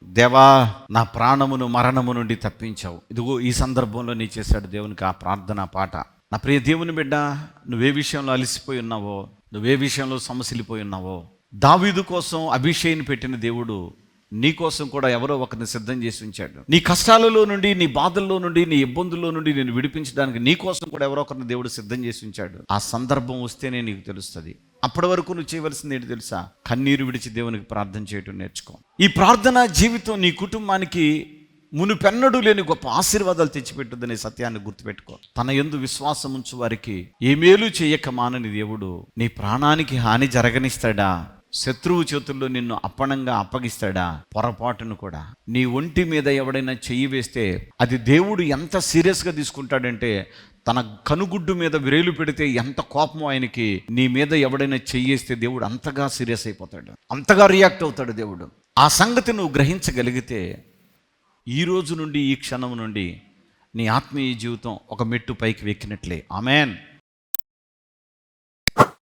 దేవా, నా ప్రాణమును మరణము నుండి తప్పించావు. ఇదిగో ఈ సందర్భంలో నీ చేశాడు దేవునికి ఆ ప్రార్థన పాట. నా ప్రియ దేవుని బిడ్డ, నువ్వే విషయంలో అలసిపోయి ఉన్నావో, నువ్వే విషయంలో సమసిలిపోయి ఉన్నావో, దావీదు కోసం అభిషేక్ని పెట్టిన దేవుడు నీ కోసం కూడా ఎవరో ఒకరిని సిద్ధం చేసి ఉంచాడు. నీ కష్టాలలో నుండి, నీ బాధల్లో నుండి, నీ ఇబ్బందుల్లో నుండి నేను విడిపించడానికి నీ కోసం కూడా ఎవరో ఒకరిని దేవుడు సిద్ధం చేసి ఉంచాడు. ఆ సందర్భం వస్తేనే నీకు తెలుస్తుంది. అప్పటి వరకు నువ్వు చేయవలసింది ఏంటి తెలుసా? కన్నీరు విడిచి దేవునికి ప్రార్థన చేయటం నేర్చుకో. ఈ ప్రార్థన జీవితం నీ కుటుంబానికి మునుపెన్నడూ లేని గొప్ప ఆశీర్వాదాలు తెచ్చిపెట్టుదనే సత్యాన్ని గుర్తుపెట్టుకో. తన యందు విశ్వాసం ఉంచు వారికి ఏ మేలు చేయక మానని దేవుడు నీ ప్రాణానికి హాని జరగనిస్తాడా? శత్రువు చేతుల్లో నిన్ను అప్పణంగా అప్పగిస్తాడా? పొరపాటును కూడా నీ ఒంటి మీద ఎవడైనా చెయ్యి వేస్తే అది దేవుడు ఎంత సీరియస్గా తీసుకుంటాడంటే, తన కనుగుడ్డు మీద విరేలు పెడితే ఎంత కోపమో ఆయనకి, నీ మీద ఎవడైనా చెయ్యేస్తే దేవుడు అంతగా సీరియస్ అయిపోతాడు, అంతగా రియాక్ట్ అవుతాడు దేవుడు. ఆ సంగతి నువ్వు గ్రహించగలిగితే ఈ రోజు నుండి, ఈ క్షణం నుండి నీ ఆత్మీయ జీవితం ఒక మెట్టు పైకి వెక్కినట్లే. ఆమెన్.